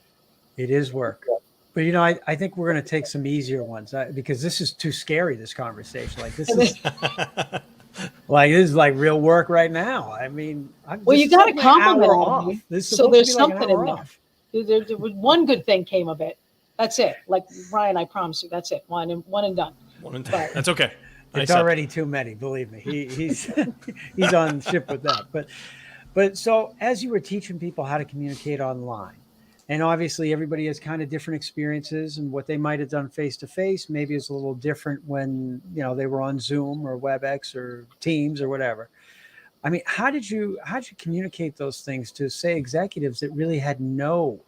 A: It is work. But, I think we're going to take some easier ones because this is too scary, this conversation. Like, this is like real work right now. I mean,
C: you got to compliment me. So there's something in there.
A: There
C: was one good thing came of it. That's it. Like, Ryan, I promise you, that's it. One and done.
B: One and done. That's okay.
A: It's already too many, believe me. He's on ship with that. But so as you were teaching people how to communicate online, and obviously everybody has kind of different experiences, and what they might have done face to face maybe is a little different when they were on Zoom or WebEx or Teams or whatever. I mean, how did you communicate those things to, say, executives that really had no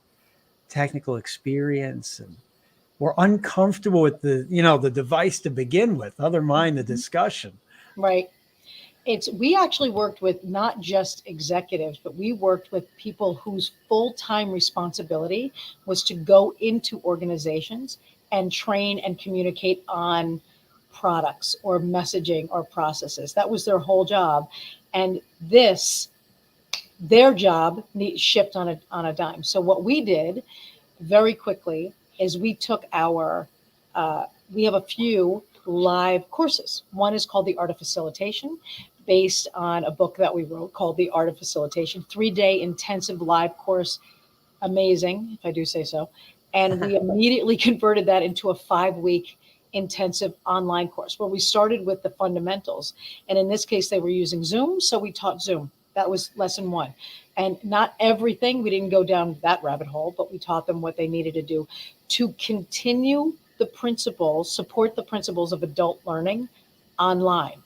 A: technical experience and were uncomfortable with the device to begin with, other mind the discussion?
C: Right. We actually worked with not just executives, but we worked with people whose full-time responsibility was to go into organizations and train and communicate on products or messaging or processes. That was their whole job. And their job shipped on a dime. So what we did very quickly is we took we have a few live courses. One is called The Art of Facilitation, based on a book that we wrote called The Art of Facilitation, 3-day intensive live course. Amazing, if I do say so. And we immediately converted that into a 5-week intensive online course where we started with the fundamentals. And in this case, they were using Zoom. So we taught Zoom. That was lesson 1. And not everything, we didn't go down that rabbit hole, but we taught them what they needed to do to continue the principles, support the principles of adult learning online,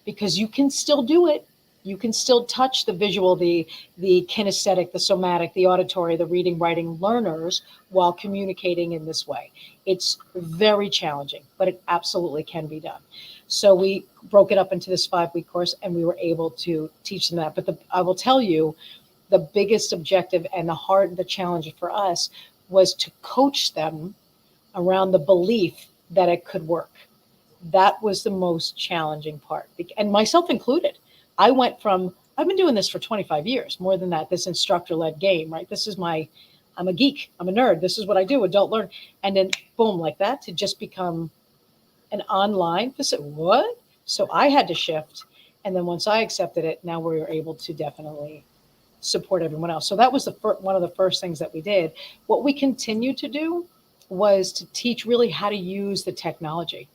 C: because you can still do it. You can still touch the visual, the kinesthetic, the somatic, the auditory, the reading, writing learners while communicating in this way. It's very challenging, but it absolutely can be done. So we broke it up into this 5-week course, and we were able to teach them that. But I will tell you, the biggest objective and the challenge for us was to coach them around the belief that it could work. That was the most challenging part, and myself included. I've been doing this for 25 years, more than that, this instructor-led game, right? I'm a geek, I'm a nerd. This is what I do, adult learn. And then boom, like that, to just become an online facility. What? So I had to shift. And then once I accepted it, now we were able to definitely support everyone else. So that was one of the first things that we did. What we continued to do was to teach really how to use the technology.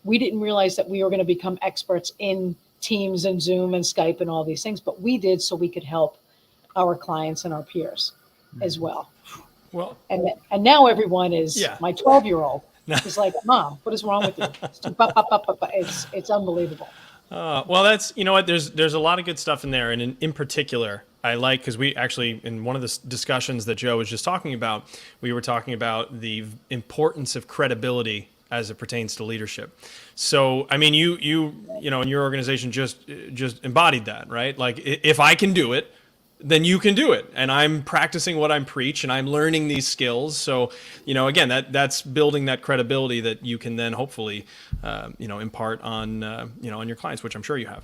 C: We didn't realize that we were going to become experts in Teams and Zoom and Skype and all these things, but we did so we could help our clients and our peers as well.
B: Well,
C: and now everyone is, my 12-year-old is like, Mom, what is wrong with you? It's unbelievable.
B: Well, that's, you know what, there's a lot of good stuff in there. And in particular, I like, because we actually, in one of the discussions that Joe was just talking about, we were talking about the importance of credibility as it pertains to leadership. So, I mean, you know, in your organization just embodied that, right? Like, if I can do it, then you can do it. And I'm practicing what I'm preach, and I'm learning these skills. So, you know, again, that's building that credibility that you can then hopefully, you know, impart on, you know, on your clients, which I'm sure you have.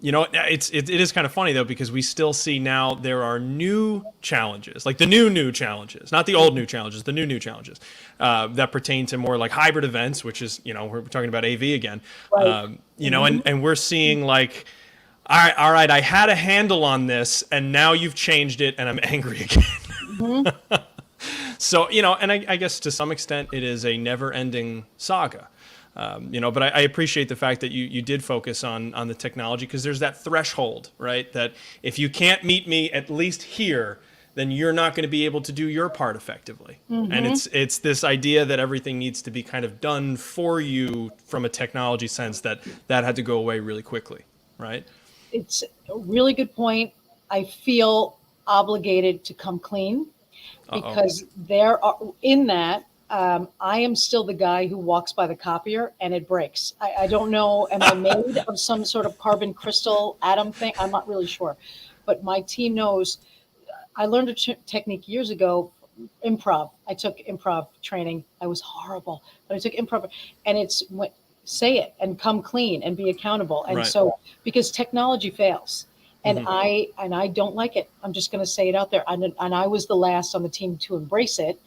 B: You know, it is kind of funny though, because we still see now there are new challenges, like the new challenges, not the old new challenges, the new challenges that pertain to more like hybrid events, which is, you know, we're talking about AV again,
C: Right.
B: You know, and we're seeing like, all right, I had a handle on this, and now you've changed it, and I'm angry again. Mm-hmm. So, you know, and I guess to some extent it is a never-ending saga. You know, but I appreciate the fact that you did focus on the technology, because there's that threshold, right? That if you can't meet me at least here, then you're not going to be able to do your part effectively. Mm-hmm. And it's this idea that everything needs to be kind of done for you from a technology sense that had to go away really quickly, right?
C: It's a really good point. I feel obligated to come clean because there are in that. I am still the guy who walks by the copier and it breaks. I don't know. Am I made of some sort of carbon crystal atom thing? I'm not really sure. But my team knows. I learned a technique years ago, improv. I took improv training. I was horrible, but I took improv, and it's say it and come clean and be accountable. And so, because technology fails, and mm-hmm. I don't like it. I'm just going to say it out there. And I was the last on the team to embrace it.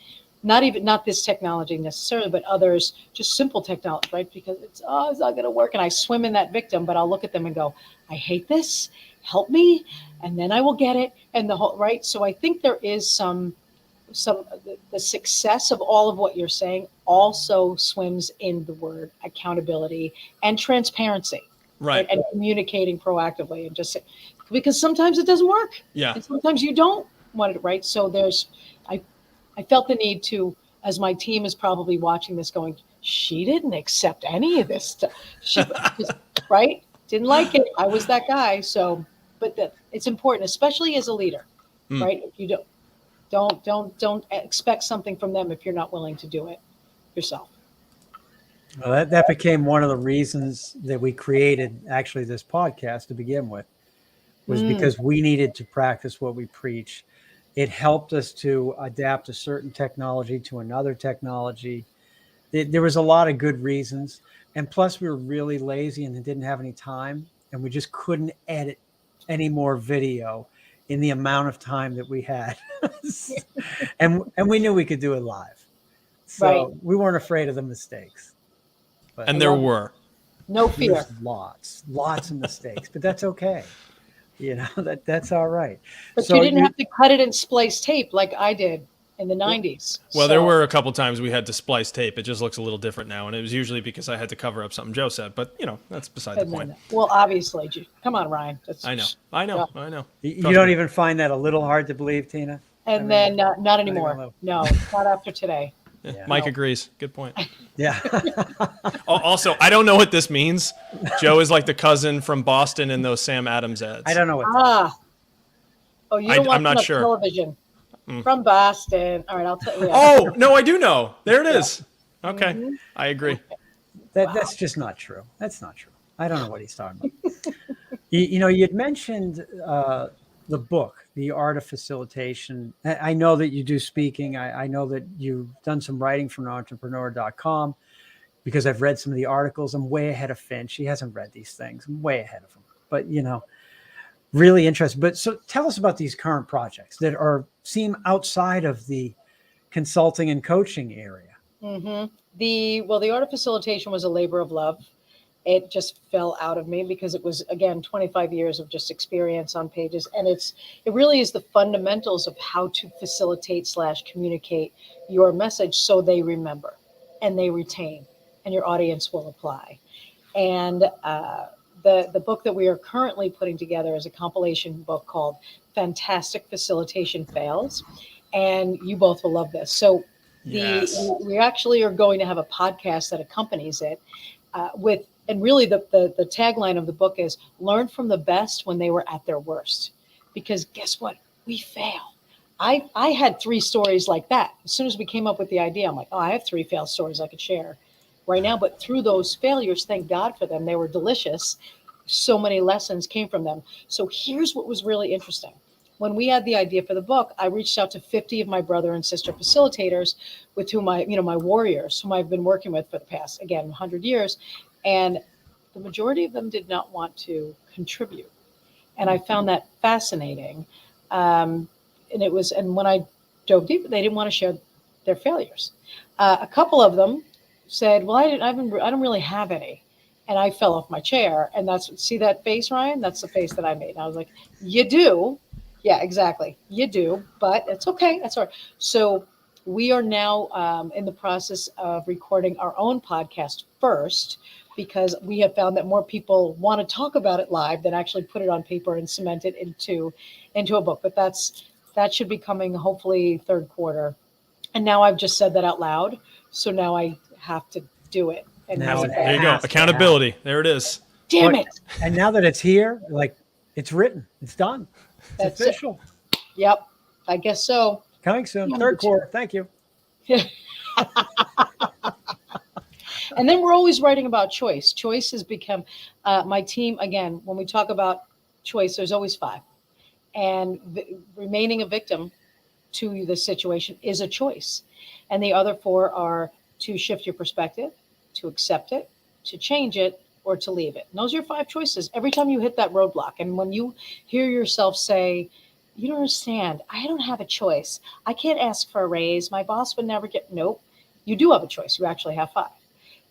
C: Not this technology necessarily, but others, just simple technology, right? Because it's not going to work. And I swim in that victim, but I'll look at them and go, I hate this. Help me. And then I will get it. And the whole, right. So I think there is the success of all of what you're saying also swims in the word accountability and transparency, right? And communicating proactively, and just because sometimes it doesn't work, and sometimes you don't want it, right? So I felt the need to, as my team is probably watching this, going, she didn't accept any of this stuff, right? Didn't like it. I was that guy. So, but it's important, especially as a leader, right? If you don't expect something from them if you're not willing to do it yourself.
A: Well, that became one of the reasons that we created actually this podcast to begin with, was because we needed to practice what we preach. It helped us to adapt a certain technology to another technology. there was a lot of good reasons. And plus we were really lazy and didn't have any time, and we just couldn't edit any more video in the amount of time that we had. and we knew we could do it live. So we weren't afraid of the mistakes. But
B: And there were.
C: No fear.
A: there's lots of mistakes, but that's okay. You know, that's all right.
C: But
A: So
C: you didn't have to cut it and splice tape like I did in the 90s.
B: Well, there were a couple times we had to splice tape. It just looks a little different now, and it was usually because I had to cover up something Joe said. But you know, that's beside the point.
C: Well, obviously, come on, Ryan.
B: I know.
A: You don't even find that a little hard to believe, Tina?
C: And then not anymore. No, not after today.
B: Yeah. Mike agrees. Good point.
A: Yeah.
B: Also, I don't know what this means. Joe is like the cousin from Boston in those Sam Adams ads.
A: I don't know what.
C: Oh, you don't watch
B: I'm not
C: enough
B: sure.
C: television. From Boston. All right, I'll tell you.
B: Oh, no, I do know. There it is. Okay.
C: Mm-hmm.
B: I agree.
A: That's just not true. That's not true. I don't know what he's talking about. you know, you'd mentioned the book, The Art of Facilitation. I know that you do speaking. I know that you've done some writing from entrepreneur.com, because I've read some of the articles. I'm way ahead of Finch. He hasn't read these things. I'm way ahead of him. But, you know, really interesting. But so tell us about these current projects that seem outside of the consulting and coaching area.
C: Mm-hmm. The Art of Facilitation was a labor of love. It just fell out of me because it was, again, 25 years of just experience on pages. And it really is the fundamentals of how to facilitate / communicate your message so they remember and they retain and your audience will apply. And the book that we are currently putting together is a compilation book called Fantastic Facilitation Fails. And you both will love this. So we actually are going to have a podcast that accompanies it and really the tagline of the book is learn from the best when they were at their worst. Because guess what? We fail. I had 3 stories like that. As soon as we came up with the idea, I'm like, I have 3 failed stories I could share right now. But through those failures, thank God for them. They were delicious. So many lessons came from them. So here's what was really interesting. When we had the idea for the book, I reached out to 50 of my brother and sister facilitators with whom my warriors, whom I've been working with for the past, again, 100 years. And the majority of them did not want to contribute. And I found that fascinating. And when I dove deep, they didn't want to share their failures. A couple of them said, well, I don't really have any. And I fell off my chair. And see that face, Ryan? That's the face that I made. And I was like, you do? Yeah, exactly. You do, but it's okay. That's all right. So we are now in the process of recording our own podcast first, because we have found that more people want to talk about it live than actually put it on paper and cement it into a book. But that should be coming hopefully third quarter. And now I've just said that out loud. So now I have to do it. And
B: there you go. Accountability. There it is.
C: Damn it.
A: And now that it's here, like it's written, it's done. It's official.
C: Yep. I guess so.
A: Coming soon. Third quarter. Thank you.
C: And then we're always writing about choice. Choice has become my team. Again, when we talk about choice, there's always 5. And remaining a victim to the situation is a choice. And the other 4 are to shift your perspective, to accept it, to change it, or to leave it. And those are your 5 choices. Every time you hit that roadblock, and when you hear yourself say, you don't understand, I don't have a choice. I can't ask for a raise. My boss would never get, nope. You do have a choice. You actually have 5.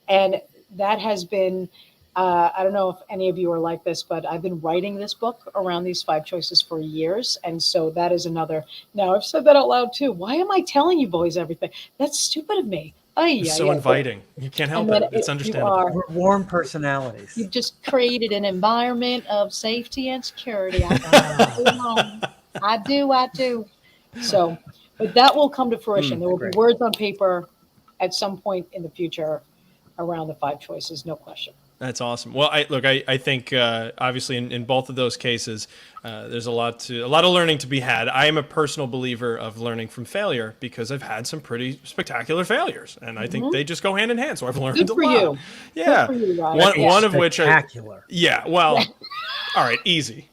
C: And that has been, I don't know if any of you are like this, but I've been writing this book around these 5 choices for years. And so that is another, now I've said that out loud too. Why am I telling you boys everything? That's stupid of me.
B: It's so inviting. You can't help it. It's understandable.
A: We're warm personalities.
C: You've just created an environment of safety and security. I do. So, but that will come to fruition. There will be words on paper at some point in the future around the 5 choices, no question.
B: That's awesome. Well, I think obviously in both of those cases, there's a lot of learning to be had. I am a personal believer of learning from failure because I've had some pretty spectacular failures, and I think they just go hand in hand. So I've learned a lot.
C: You.
B: Yeah,
C: Good for you, Ryan.
B: One of which
A: spectacular.
B: Yeah. Well, all right, easy.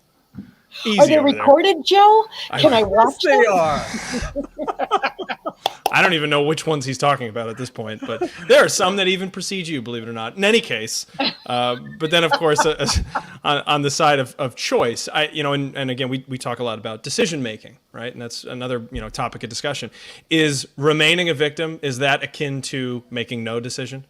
C: Are they recorded, Joe? Can I watch them?
A: They are.
B: I don't even know which ones he's talking about at this point, but there are some that even precede you, believe it or not. In any case, but then of course, on the side of choice, and again, we talk a lot about decision making, right? And that's another topic of discussion. Is remaining a victim, is that akin to making no decision?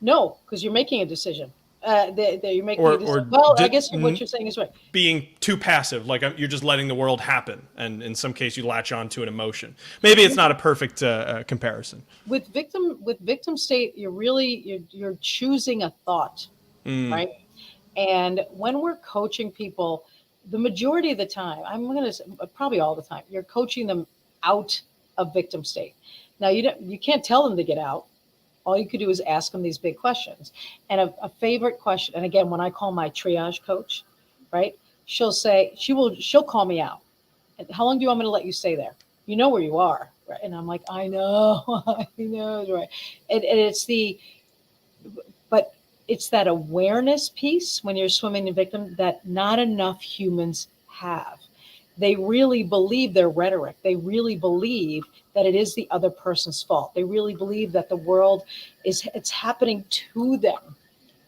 C: No, because you're making a decision. You're making
B: Or-
C: a decision.
B: or
C: Well, I
B: did-
C: guess what you're saying is right.
B: Being too passive, like you're just letting the world happen, and in some case you latch on to an emotion. Maybe it's not a perfect comparison.
C: With victim state, you're choosing a thought, right? And when we're coaching people, the majority of the time, I'm going to say probably all the time, you're coaching them out of victim state. Now you can't tell them to get out. All you could do is ask them these big questions. And a favorite question, and again, when I call my triage coach, right, she'll call me out. And how long do you want me to let you stay there? You know where you are, right? And I'm like, I know, I know, right? And but it's that awareness piece when you're swimming in victim that not enough humans have. They really believe their rhetoric. They really believe that it is the other person's fault. They really believe that the world it's happening to them.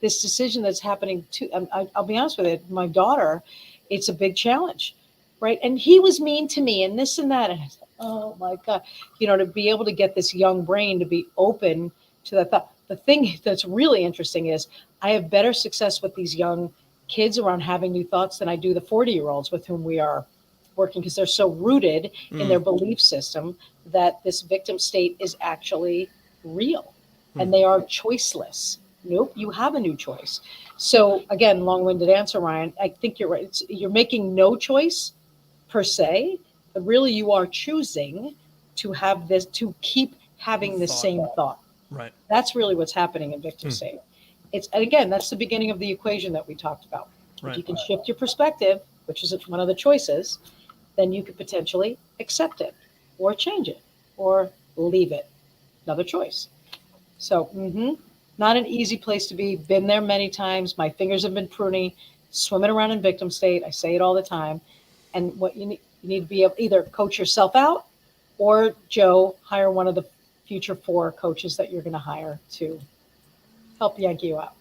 C: This decision that's happening to, I'll be honest with you, my daughter, it's a big challenge, right? And he was mean to me and this and that. And I said, oh my God, to be able to get this young brain to be open to that thought. The thing that's really interesting is I have better success with these young kids around having new thoughts than I do the 40-year-olds with whom we are working, because they're so rooted in their belief system that this victim state is actually real and they are choiceless. Nope, you have a new choice. So again, long-winded answer, Ryan, I think you're right. You're making no choice per se, but really you are choosing to have this, to keep having the same thought.
B: Right.
C: That's really what's happening in victim state. And again, that's the beginning of the equation that we talked about.
B: Right.
C: If you can shift your perspective, which is one of the choices, then you could potentially accept it or change it or leave it. Another choice. So, not an easy place to be. Been there many times. My fingers have been pruny, swimming around in victim state. I say it all the time. And what you need to be able either coach yourself out or, Joe, hire one of the future 4 coaches that you're going to hire to help yank you out.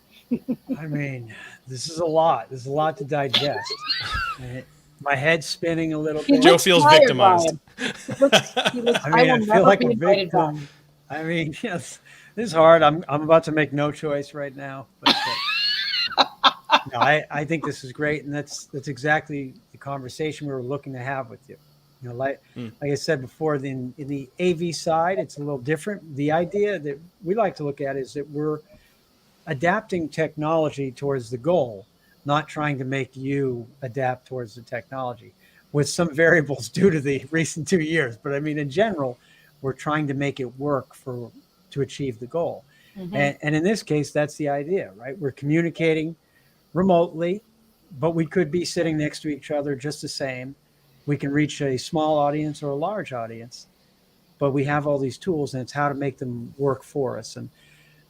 A: I mean, this is a lot. There's a lot to digest. My head's spinning a little bit.
B: Joe feels
C: tired,
B: victimized.
A: I feel like a victim. I mean, yes, this is hard. I'm about to make no choice right now. But no, I think this is great, and that's exactly the conversation we were looking to have with you. Like I said before, in the AV side, it's a little different. The idea that we like to look at is that we're adapting technology towards the goal, not trying to make you adapt towards the technology, with some variables due to the recent 2 years. But I mean, in general, we're trying to make it work to achieve the goal. And in this case, that's the idea, right? We're communicating remotely, but we could be sitting next to each other just the same. We can reach a small audience or a large audience, but we have all these tools, and it's how to make them work for us.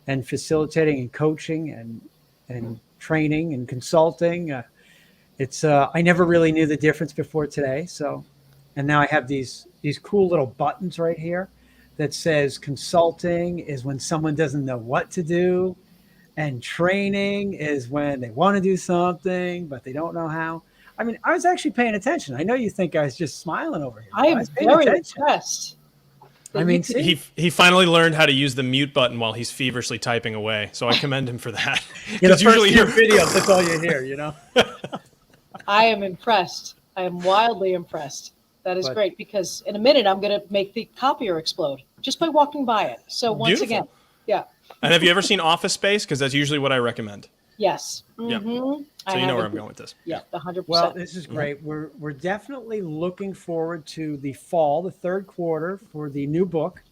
A: And facilitating and coaching and training and consulting. I never really knew the difference before today. So, and now I have these cool little buttons right here that says consulting is when someone doesn't know what to do, and training is when they want to do something, but they don't know how. I mean, I was actually paying attention. I know you think I was just smiling over here.
C: I am very impressed.
A: I mean,
B: he finally learned how to use the mute button while he's feverishly typing away. So I commend him for that.
A: The usually your videos, that's all you hear,
C: I am impressed. I am wildly impressed. That is great, because in a minute I'm going to make the copier explode just by walking by it. So once again, yeah.
B: And have you ever seen Office Space? Because that's usually what I recommend.
C: Yes.
B: Yeah. So you know where I'm going with this.
C: Yeah, 100%.
A: Well, this is great. We're definitely looking forward to the fall, the third quarter, for the new book.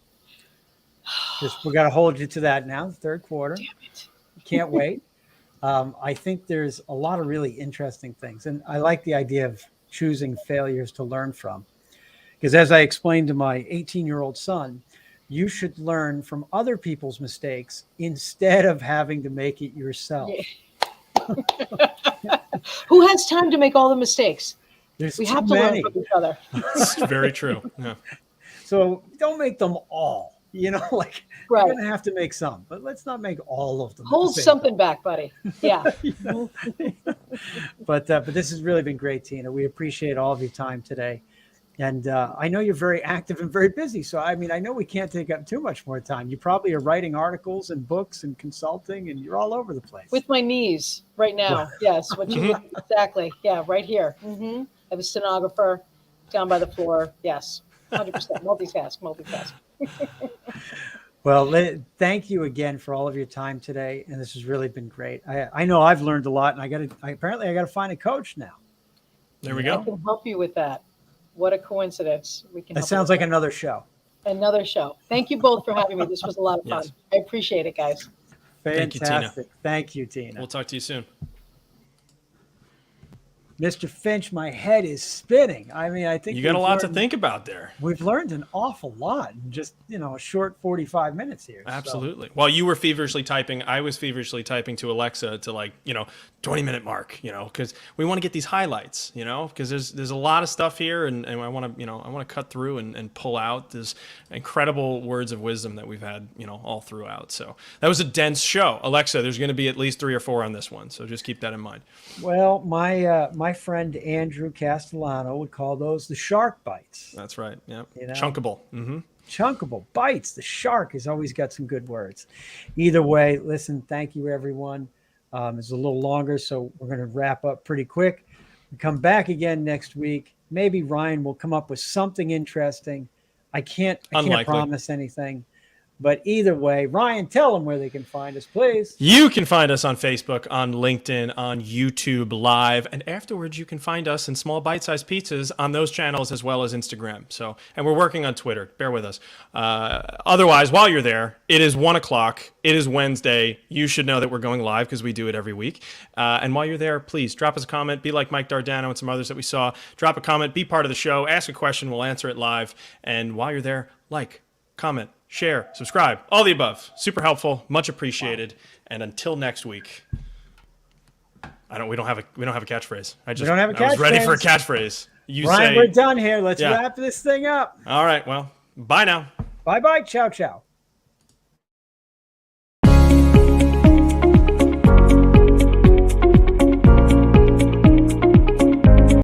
A: We got to hold you to that now, the third quarter.
C: Damn it.
A: Can't wait. I think there's a lot of really interesting things. And I like the idea of choosing failures to learn from. Because as I explained to my 18-year-old son, you should learn from other people's mistakes instead of having to make it yourself.
C: Yeah. Who has time to make all the mistakes?
A: We
C: have to learn from each other.
B: It's very true. Yeah.
A: So don't make them all, like
C: Right.
A: you're going to have to make some, but let's not make all of them.
C: Hold something back, buddy. Yeah.
A: But this has really been great, Tina. We appreciate all of your time today. And I know you're very active and very busy. So, I mean, I know we can't take up too much more time. You probably are writing articles and books and consulting, and you're all over the place.
C: With my knees right now. Yes. What you exactly. Yeah. Right here. I have a stenographer down by the floor. Yes. 100%. Multitask.
A: Well, thank you again for all of your time today. And this has really been great. I know I've learned a lot, and apparently I got to find a coach now.
B: There we go.
C: I can help you with that. What a coincidence.
A: That sounds like another show.
C: Another show. Thank you both for having me. This was a lot of fun.
B: Yes.
C: I appreciate it, guys.
A: Fantastic. Thank you, Tina.
B: We'll talk to you soon.
A: Mr. Finch, my head is spinning. I mean, I think
B: you got a lot to think about there.
A: We've learned an awful lot in just, a short 45 minutes here.
B: Absolutely. While you were feverishly typing, I was feverishly typing to Alexa to 20-minute mark, because we want to get these highlights, because there's a lot of stuff here, and I want to cut through and pull out these incredible words of wisdom that we've had, all throughout. So that was a dense show. Alexa, there's going to be at least 3 or 4 on this one. So just keep that in mind.
A: Well, my friend Andrew Castellano would call those the shark bites.
B: That's right. Yeah. Chunkable.
A: Chunkable bites. The shark has always got some good words. Either way, listen, thank you, everyone. It's a little longer, so we're going to wrap up pretty quick. We come back again next week. Maybe Ryan will come up with something interesting. I can't promise anything. But either way, Ryan, tell them where they can find us, please.
B: You can find us on Facebook, on LinkedIn, on YouTube Live, and afterwards you can find us in small bite-sized pizzas on those channels as well as Instagram. So, and we're working on Twitter. Bear with us. Otherwise, while you're there, it is 1 o'clock. It is Wednesday. You should know that we're going live because we do it every week. And while you're there, please drop us a comment. Be like Mike Dardano and some others that we saw. Drop a comment. Be part of the show. Ask a question. We'll answer it live. And while you're there, comment, share, subscribe, all the above. Super helpful, much appreciated. Wow. And until next week, we don't have a catchphrase. I was ready for a catchphrase.
A: Ryan, we're done here. Let's wrap this thing up.
B: All right. Well, bye now.
A: Bye. Ciao.